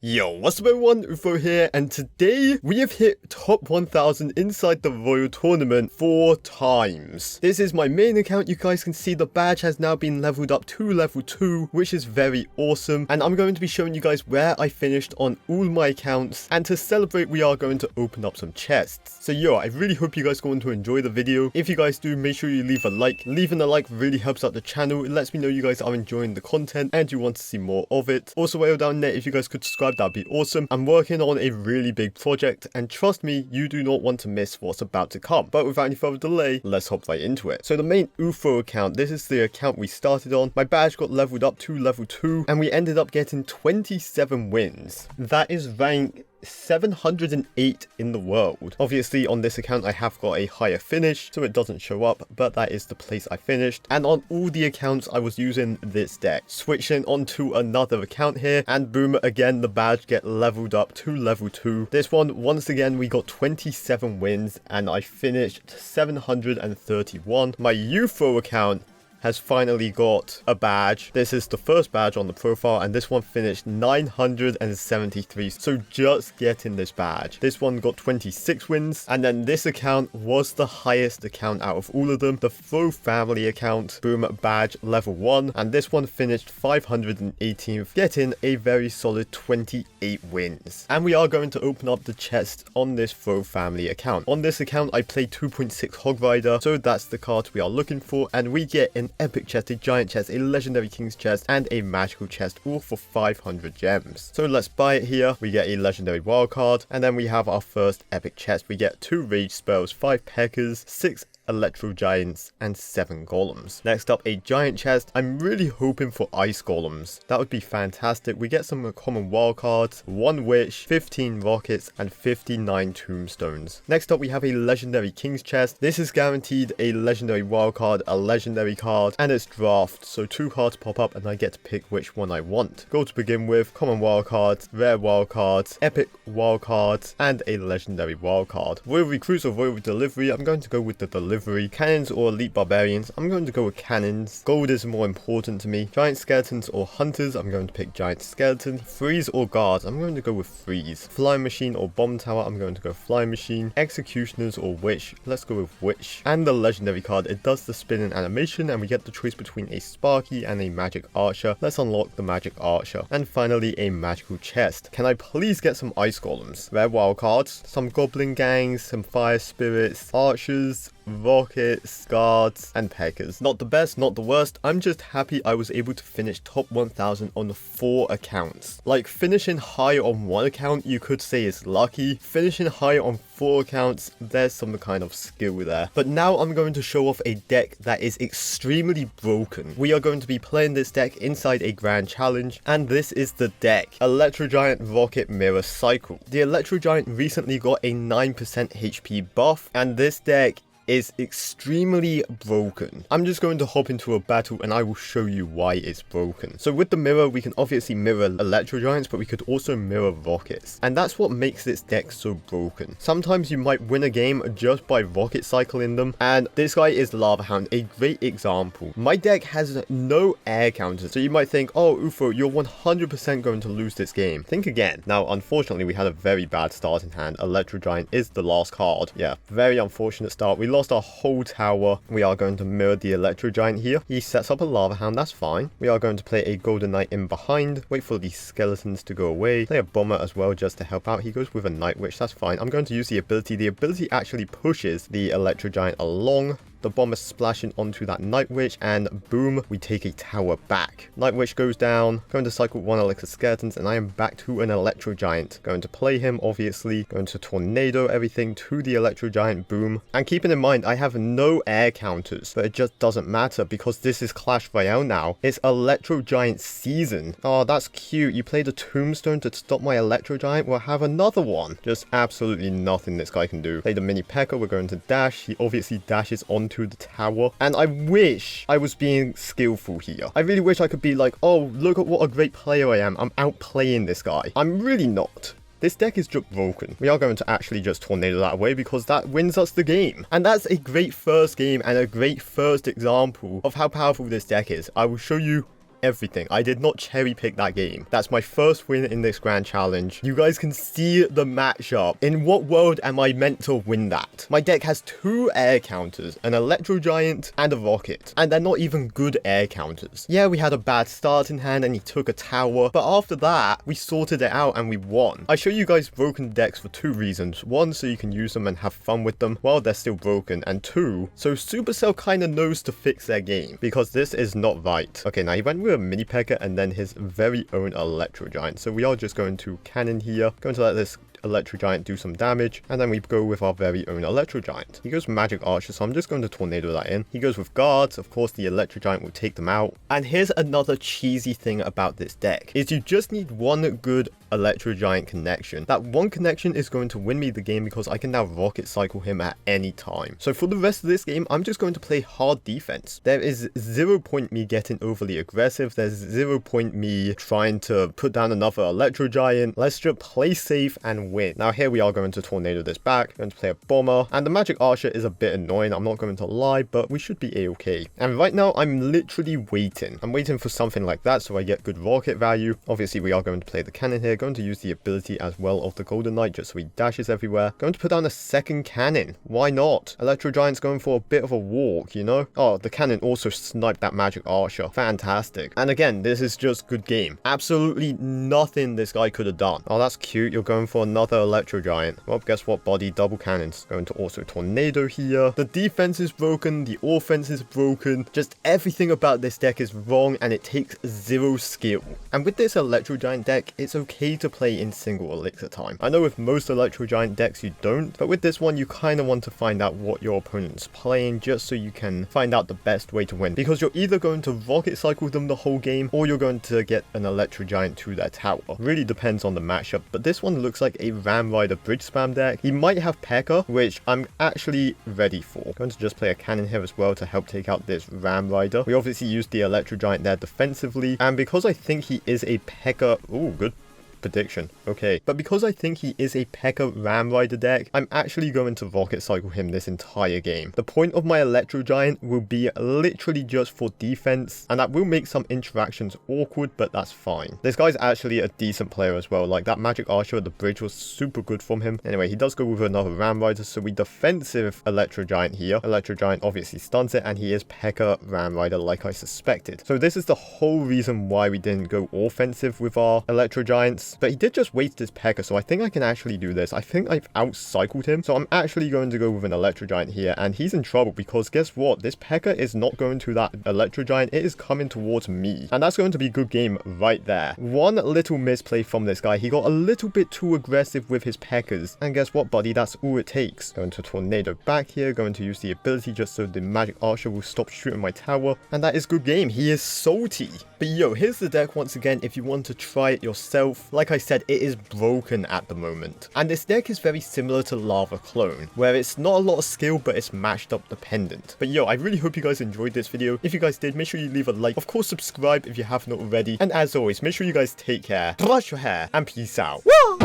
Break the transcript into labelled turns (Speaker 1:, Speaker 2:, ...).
Speaker 1: Yo, what's up everyone, OOfro here, and today we have hit top 1000 inside the Royal tournament 4 times. This is my main account. You guys can see the badge has now been leveled up to level 2, which is very awesome, and I'm going to be showing you guys where I finished on all my accounts, and to celebrate we are going to open up some chests. So yo, I really hope you guys are going to enjoy the video. If you guys do, make sure you leave a like. Leaving a like really helps out the channel. It lets me know you guys are enjoying the content and you want to see more of it. Also, way down there, if you guys could subscribe, that'd be awesome. I'm working on a really big project, and trust me, you do not want to miss what's about to come. But without any further delay, let's hop right into it. So the main OOfro account, this is the account we started on. My badge got leveled up to level 2, and we ended up getting 27 wins. That is rank 708 in the world. Obviously on this account I have got a higher finish, so it doesn't show up, but that is the place I finished. And on all the accounts I was using this deck. Switching onto another account here, and boom, again the badge get leveled up to level 2. This one, once again, we got 27 wins and I finished 731. My OOfro account has finally got a badge. This is the first badge on the profile, and this one finished 973, so just getting this badge. This one got 26 wins, and then this account was the highest account out of all of them, the Fro family account. Boom, badge level 1, and this one finished 518th, getting a very solid 28 wins. And we are going to open up the chest on this Fro family account. On this account I played 2.6 Hog Rider, so that's the card we are looking for, and we get an epic chest, a giant chest, a legendary king's chest, and a magical chest, all for 500 gems. So let's buy it here. We get a legendary wild card, and then we have our first epic chest. We get 2 rage spells, 5 peckers, 6 electro giants, and 7 golems. Next up, a giant chest. I'm really hoping for ice golems. That would be fantastic. We get some common wild cards, 1 witch, 15 rockets, and 59 tombstones. Next up, we have a legendary king's chest. This is guaranteed a legendary wild card, a legendary card, and it's draft, so 2 cards pop up and I get to pick which one I want. Gold to begin with, common wild cards, rare wild cards, epic wild cards, and a legendary wild card. Royal recruits or royal delivery, I'm going to go with the delivery. Cannons or elite barbarians, I'm going to go with cannons. Gold is more important to me. Giant skeletons or hunters, I'm going to pick giant skeleton. Freeze or guards, I'm going to go with freeze. Flying machine or bomb tower, I'm going to go flying machine. Executioners or witch, let's go with witch. And the legendary card, it does the spinning animation, and we get the choice between a sparky and a magic archer. Let's unlock the magic archer. And finally, a magical chest. Can I please get some ice golems? Rare wild cards, some goblin gangs, some fire spirits, archers, rockets, guards, and peckers. Not the best, not the worst. I'm just happy I was able to finish top 1000 on 4 accounts. Like, finishing high on 1 account you could say is lucky. Finishing high on 4 accounts, there's some kind of skill there. But now I'm going to show off a deck that is extremely broken. We are going to be playing this deck inside a grand challenge, and this is the deck. Electro Giant Rocket Mirror Cycle. The Electro Giant recently got a 9% HP buff, and this deck is extremely broken. I'm just going to hop into a battle and I will show you why it's broken. So with the mirror, we can obviously mirror electro giants, but we could also mirror rockets, and that's what makes this deck so broken. Sometimes you might win a game just by rocket cycling them, and this guy is Lava Hound, a great example. My deck has no air counters, so you might think, oh OOfro, you're 100% going to lose this game. Think again. Now unfortunately we had a very bad start in hand. Electro Giant is the last card. Yeah, very unfortunate start. We lost our whole tower. We are going to mirror the Electro Giant here. He sets up a Lava Hound, that's fine. We are going to play a Golden Knight in behind, wait for the skeletons to go away, play a Bomber as well just to help out. He goes with a Night Witch, that's fine. I'm going to use the ability. The ability actually pushes the Electro Giant along. The Bomber splashing onto that Night Witch, and boom, we take a tower back. Night Witch goes down, going to cycle 1 Elixir Skeletons, and I am back to an Electro Giant. Going to play him, obviously, going to tornado everything to the Electro Giant, boom. And keeping in mind, I have no air counters, but it just doesn't matter because this is Clash Royale now. It's Electro Giant season. Oh, that's cute. You played a tombstone to stop my Electro Giant? Well, have another one. Just absolutely nothing this guy can do. Play the mini P.E.K.K.A, we're going to dash. He obviously dashes onto the tower, and I wish I was being skillful here. I really wish I could be like, oh, look at what a great player I am. I'm outplaying this guy. I'm really not. This deck is just broken. We are going to actually just tornado that away because that wins us the game. And that's a great first game and a great first example of how powerful this deck is. I will show you everything. I did not cherry pick that game. That's my first win in this grand challenge. You guys can see the matchup. In what world am I meant to win that? My deck has 2 air counters, an Electro Giant and a Rocket, and they're not even good air counters. Yeah, we had a bad start in hand and he took a tower, but after that, we sorted it out and we won. I show you guys broken decks for 2 reasons. 1, so you can use them and have fun with them while they're still broken, and 2, so Supercell kinda knows to fix their game, because this is not right. Okay, now he went with a mini P.E.K.K.A and then his very own Electro Giant, so we are just going to cannon here, going to let this Electro Giant do some damage, and then we go with our very own Electro Giant. He goes Magic Archer, so I'm just going to Tornado that in. He goes with Guards, of course the Electro Giant will take them out. And here's another cheesy thing about this deck, is you just need one good Electro Giant connection. That one connection is going to win me the game because I can now Rocket Cycle him at any time. So for the rest of this game, I'm just going to play hard defense. There is 0 point me getting overly aggressive. There's 0 point me trying to put down another Electro Giant. Let's just play safe and win. Now here we are going to Tornado this back, going to play a Bomber, and the Magic Archer is a bit annoying, I'm not going to lie, but we should be a-okay. And right now I'm literally waiting. I'm waiting for something like that so I get good rocket value. Obviously we are going to play the cannon here, going to use the ability as well of the Golden Knight just so he dashes everywhere. Going to put down a second cannon, why not? Electro Giant's going for a bit of a walk, you know? Oh, the cannon also sniped that Magic Archer, fantastic. And again, this is just good game. Absolutely nothing this guy could have done. Oh, that's cute, you're going for another Electro Giant. Well, guess what, buddy? Double cannons. Going to also Tornado here. The defense is broken. The offense is broken. Just everything about this deck is wrong and it takes 0 skill. And with this Electro Giant deck, it's okay to play in single elixir time. I know with most Electro Giant decks you don't, but with this one you kind of want to find out what your opponent's playing just so you can find out the best way to win. Because you're either going to Rocket Cycle them the whole game or you're going to get an Electro Giant to their tower. Really depends on the matchup, but this one looks like a Ram Rider bridge spam deck. He might have P.E.K.K.A, which I'm actually ready for. Going to just play a cannon here as well to help take out this Ram Rider. We obviously used the Electro Giant there defensively, and because I think he is a P.E.K.K.A, ooh, good prediction. Okay, but because I think he is a P.E.K.K.A Ram Rider deck, I'm actually going to Rocket Cycle him this entire game. The point of my Electro Giant will be literally just for defense, and that will make some interactions awkward, but that's fine. This guy's actually a decent player as well. Like, that Magic Archer at the bridge was super good from him. Anyway, he does go with another Ram Rider, so we defensive Electro Giant here. Electro Giant obviously stuns it, and he is P.E.K.K.A Ram Rider like I suspected. So this is the whole reason why we didn't go offensive with our Electro Giants. But he did just waste his P.E.K.K.A, so I think I can actually do this. I think I've out-cycled him, so I'm actually going to go with an Electro Giant here, and he's in trouble because guess what? This P.E.K.K.A is not going to that Electro Giant, it is coming towards me, and that's going to be a good game right there. One little misplay from this guy, he got a little bit too aggressive with his P.E.K.K.As, and guess what, buddy? That's all it takes. Going to Tornado back here, going to use the ability just so the Magic Archer will stop shooting my tower, and that is good game. He is salty. But yo, here's the deck once again if you want to try it yourself. Like I said, it is broken at the moment. And this deck is very similar to Lava Clone, where it's not a lot of skill, but it's matched up dependent. But yo, I really hope you guys enjoyed this video. If you guys did, make sure you leave a like. Of course, subscribe if you have not already. And as always, make sure you guys take care, brush your hair, and peace out. Woo!